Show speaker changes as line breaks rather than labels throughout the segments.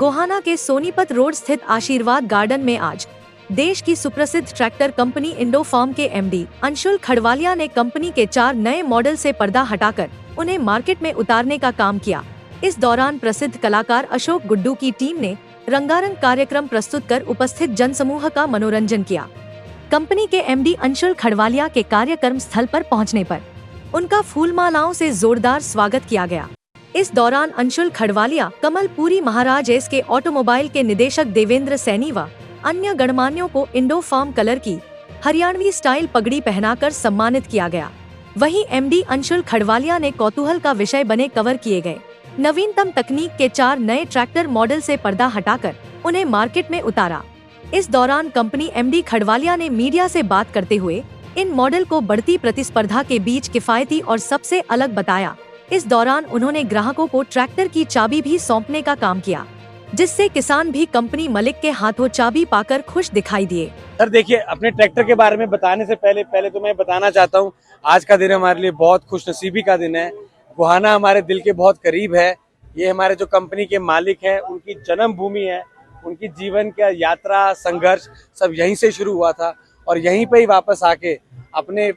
गोहाना के सोनीपत रोड स्थित आशीर्वाद गार्डन में आज देश की सुप्रसिद्ध ट्रैक्टर कंपनी इंडो फार्म के एमडी अंशुल खड़वालिया ने कंपनी के 4 नए मॉडल से पर्दा हटाकर उन्हें मार्केट में उतारने का काम किया। इस दौरान प्रसिद्ध कलाकार अशोक गुड्डू की टीम ने रंगारंग कार्यक्रम प्रस्तुत कर उपस्थित जनसमूह का मनोरंजन किया। कंपनी के एमडी अंशुल खड़वालिया के कार्यक्रम स्थल पर पहुंचने पर उनका फूलमालाओं से जोरदार स्वागत किया गया। इस दौरान अंशुल खड़वालिया कमलपुरी महाराज एस के ऑटोमोबाइल के निदेशक देवेंद्र सैनी व अन्य गणमान्यों को इंडो फार्म कलर की हरियाणवी स्टाइल पगड़ी पहनाकर सम्मानित किया गया। वहीं एमडी अंशुल खड़वालिया ने कौतूहल का विषय बने कवर किए गए नवीनतम तकनीक के 4 नए ट्रैक्टर मॉडल से पर्दा हटाकर उन्हें मार्केट में उतारा। इस दौरान कंपनी एमडी खड़वालिया ने मीडिया से बात करते हुए इन मॉडल को बढ़ती प्रतिस्पर्धा के बीच किफायती और सबसे अलग बताया। इस दौरान उन्होंने ग्राहकों को ट्रैक्टर की चाबी भी सौंपने का काम किया, जिससे किसान भी कंपनी मालिक के हाथों चाबी पाकर खुश दिखाई दिए।
सर देखिए, अपने ट्रैक्टर के बारे में बताने से पहले तो मैं बताना चाहता हूँ, आज का दिन हमारे लिए बहुत खुशनसीबी का दिन है। गोहाना हमारे दिल के बहुत करीब है। ये हमारे जो कंपनी के मालिक हैं, उनकी जन्म भूमि है। उनकी जीवन का यात्रा संघर्ष सब यहीं से शुरू हुआ था और यहीं पे ही वापस आके अपने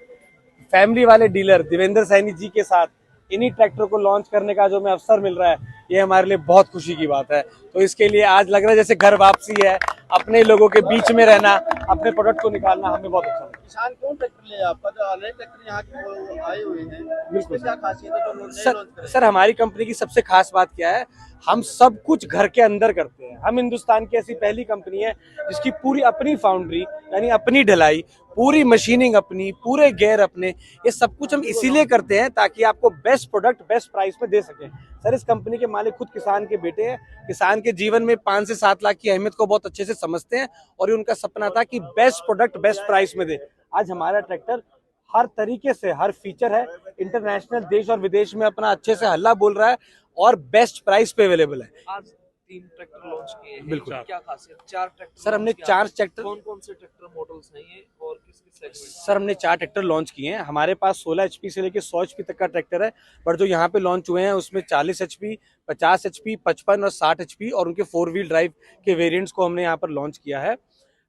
फैमिली वाले डीलर देवेंद्र सैनी जी के साथ इन्हीं ट्रैक्टर को लॉन्च करने का जो हमें अवसर मिल रहा है, ये हमारे लिए बहुत खुशी की बात है। तो इसके लिए आज लग रहा है जैसे घर वापसी है, अपने लोगों के बीच में रहना, अपने प्रोडक्ट को निकालना हमें बहुत अच्छा लगा।
किसान कौन ट्रैक्टर ले आपका जो ऑनलाइन ट्रैक्टर यहाँ के आए हुए हैं,
बिल्कुल
क्या खासियत है जो लोग नए लॉन्च करें?
सर हमारी कंपनी की सबसे खास बात क्या है, हम सब कुछ घर के अंदर करते हैं। हम हिंदुस्तान की ऐसी पहली कंपनी है जिसकी पूरी अपनी फाउंड्री यानी अपनी ढलाई, पूरी मशीनिंग अपनी, पूरे गेयर अपने, ये सब कुछ हम इसीलिए करते हैं ताकि आपको बेस्ट प्रोडक्ट बेस्ट प्राइस में दे सकें। सर इस कंपनी के मालिक खुद किसान के बेटे हैं। किसान के जीवन में 5 से 7 लाख की अहमियत को बहुत अच्छे से समझते हैं और ये उनका सपना था कि बेस्ट प्रोडक्ट बेस्ट प्राइस में दे। आज हमारा ट्रैक्टर हर तरीके से, हर फीचर है, इंटरनेशनल देश और विदेश में अपना अच्छे से हल्ला बोल रहा है और बेस्ट प्राइस पे अवेलेबल है।
आज 3 ट्रैक्टर लॉन्च किए हैं।
बिल्कुल।
क्या खासियत? 4 ट्रैक्टर
सर हमने 4 ट्रैक्टर,
कौन से ट्रैक्टर मॉडल्स हैं ये और किस सेगमेंट?
सर हमने 4 ट्रैक्टर लॉन्च किए हैं। हमारे पास 16 HP से लेकर 100 HP तक का ट्रैक्टर है, पर जो यहाँ पे लॉन्च हुए हैं उसमें 40 HP, 50 HP, 55 और 60 HP और उनके 4 व्हील ड्राइव के वेरिएंट्स को हमने यहाँ पर लॉन्च किया है।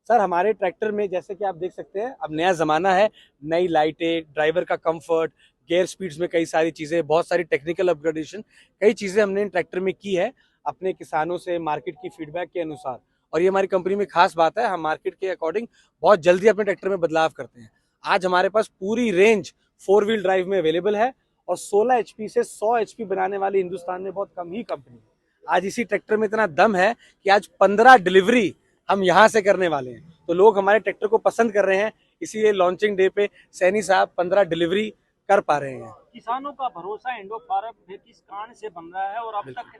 सर हमारे ट्रैक्टर में जैसे कि आप देख सकते हैं, अब नया ज़माना है, नई लाइटें, ड्राइवर का कंफर्ट, गेयर स्पीड्स में कई सारी चीज़ें, बहुत सारी टेक्निकल अपग्रेडेशन, कई चीज़ें हमने इन ट्रैक्टर में की है अपने किसानों से मार्केट की फीडबैक के अनुसार। और ये हमारी कंपनी में खास बात है, हम मार्केट के अकॉर्डिंग बहुत जल्दी अपने ट्रैक्टर में बदलाव करते हैं। आज हमारे पास पूरी रेंज 4 व्हील ड्राइव में अवेलेबल है और 16 HP से 100 HP बनाने वाली हिंदुस्तान में बहुत कम ही कंपनी है। आज इसी ट्रैक्टर में इतना दम है कि आज 15 डिलीवरी हम यहाँ से करने वाले हैं। तो लोग हमारे ट्रैक्टर को पसंद कर रहे हैं, इसीलिए लॉन्चिंग डे पे सैनी साहब 15 डिलीवरी कर पा रहे हैं।
किसानों का भरोसा इंडो फार्म किस कारण से बन रहा है और अब तक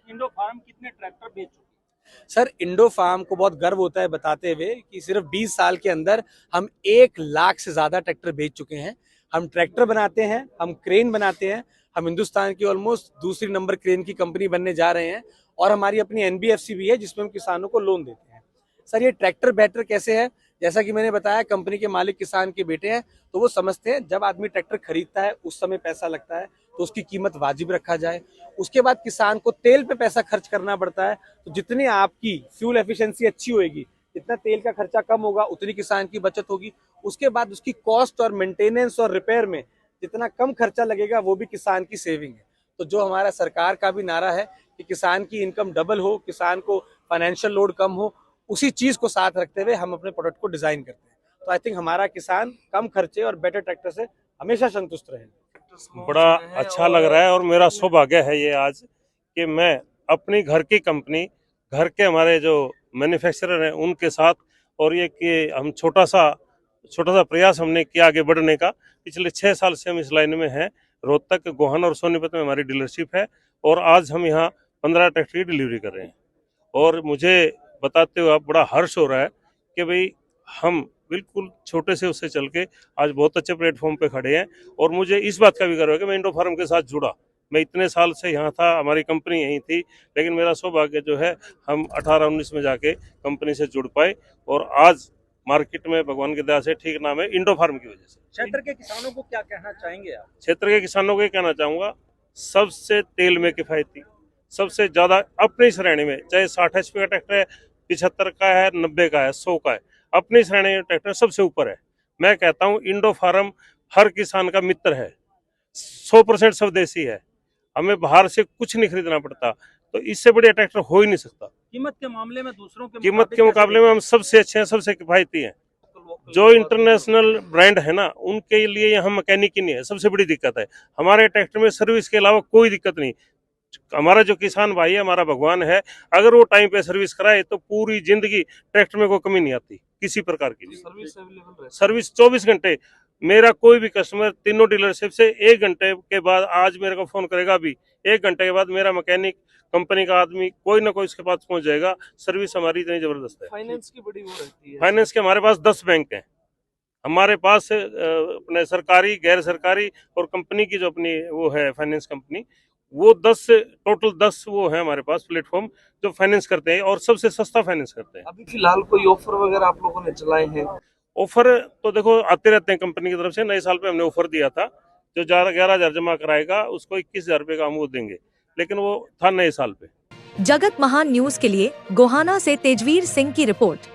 इंडो फार्म कितने ट्रैक्टर बेच चुके हैं?
सर इंडो फार्म को बहुत गर्व होता है बताते हुए कि सिर्फ 20 साल के अंदर हम 1 लाख से ज्यादा ट्रैक्टर बेच चुके हैं। हम ट्रैक्टर बनाते हैं, हम क्रेन बनाते हैं, हम हिंदुस्तान की ऑलमोस्ट दूसरी नंबर क्रेन की कंपनी बनने जा रहे हैं और हमारी अपनी NBFC भी है जिसमें हम किसानों को लोन देते हैं। सर ये ट्रैक्टर बेटर कैसे है, जैसा कि मैंने बताया, कंपनी के मालिक किसान के बेटे हैं, तो वो समझते हैं जब आदमी ट्रैक्टर खरीदता है उस समय पैसा लगता है तो उसकी कीमत वाजिब रखा जाए। उसके बाद किसान को तेल पे पैसा खर्च करना पड़ता है, तो जितनी आपकी फ्यूल एफिशिएंसी अच्छी होगी, जितना तेल का खर्चा कम होगा, उतनी किसान की बचत होगी। उसके बाद उसकी कॉस्ट और मेंटेनेंस और रिपेयर में जितना कम खर्चा लगेगा वो भी किसान की सेविंग है। तो जो हमारा सरकार का भी नारा है कि किसान की इनकम डबल हो, किसान को फाइनेंशियल लोड कम हो, उसी चीज को साथ रखते हुए हम अपने प्रोडक्ट को डिजाइन करते हैं। तो आई थिंक हमारा किसान कम खर्चे और बेटर ट्रैक्टर से हमेशा संतुष्ट रहे।
बड़ा अच्छा लग रहा है और मेरा सौभाग्य है ये आज कि मैं अपनी घर की कंपनी, घर के हमारे जो मैन्युफैक्चरर हैं उनके साथ, और ये कि हम छोटा सा प्रयास हमने किया आगे बढ़ने का। पिछले 6 साल से हम इस लाइन में हैं। रोहतक, गोहाना और सोनीपत में हमारी डीलरशिप है और आज हम यहाँ 15 ट्रैक्टर की डिलीवरी कर रहे हैं। और मुझे बताते हुए आप बड़ा हर्ष हो रहा है कि भाई हम बिल्कुल छोटे से उससे चल के आज बहुत अच्छे प्लेटफॉर्म पे खड़े हैं। और मुझे इस बात का भी गर्व है कि मैं इंडो फार्म के साथ जुड़ा। मैं इतने साल से यहाँ था, हमारी कंपनी यहीं थी, लेकिन मेरा सौभाग्य जो है हम 18-19 में जाके कंपनी से जुड़ पाए और आज मार्केट में भगवान की दया से ठीक नाम है इंडो फार्म की वजह से।
क्षेत्र के किसानों को क्या कहना चाहेंगे आप?
क्षेत्र के किसानों को ये कहना चाहूँगा, सबसे तेल में किफ़ायती, सबसे ज्यादा अपनी श्रेणी में, चाहे 60 HP का ट्रैक्टर है, 75 का है, 90 का है, 100 का है, अपनी श्रेणी में ट्रैक्टर सबसे ऊपर है। मैं कहता हूँ इंडो फार्म हर किसान का मित्र है, 100% स्वदेशी है, हमें बाहर से कुछ नहीं खरीदना पड़ता, तो इससे बढ़िया ट्रैक्टर हो ही नहीं सकता।
कीमत के मामले में दूसरों के
कीमत के मुकाबले में हम सबसे अच्छे हैं, सबसे किफायती हैं। जो इंटरनेशनल ब्रांड है ना, उनके लिए यहाँ मैकेनिक ही नहीं है, सबसे बड़ी दिक्कत है। हमारे ट्रैक्टर में सर्विस के अलावा कोई दिक्कत नहीं। हमारा जो किसान भाई है, हमारा भगवान है, अगर वो टाइम पे सर्विस कराए तो पूरी जिंदगी ट्रैक्टर में कोई कमी नहीं आती किसी प्रकार की।
सर्विस अवेलेबल रहती
सर्विस 24 घंटे। मेरा कोई भी कस्टमर तीनों डीलरशिप से 1 घंटे के बाद, आज मेरे को फोन करेगा, अभी 1 घंटे के बाद मेरा मैकेनिक, कंपनी का आदमी, कोई ना कोई इसके पास पहुंच जाएगा। सर्विस हमारी इतनी जबरदस्त है।
फाइनेंस की बड़ी वो रहती है।
फाइनेंस के हमारे पास 10 बैंक हैं। हमारे पास अपने सरकारी, गैर सरकारी और कंपनी की जो अपनी वो है फाइनेंस कंपनी, वो 10 टोटल 10 वो है हमारे पास प्लेटफॉर्म जो फाइनेंस करते हैं और सबसे सस्ता फाइनेंस करते हैं।
अभी फिलहाल कोई ऑफर वगैरह आप लोगों ने चलाए हैं?
ऑफर तो देखो आते रहते हैं कंपनी की तरफ से। नए साल पे हमने ऑफर दिया था, जो 11,000 जमा कराएगा उसको 21,000 रुपये का हम वो देंगे, लेकिन वो था नए साल पे।
जगत महान न्यूज के लिए गोहाना से तेजवीर सिंह की रिपोर्ट।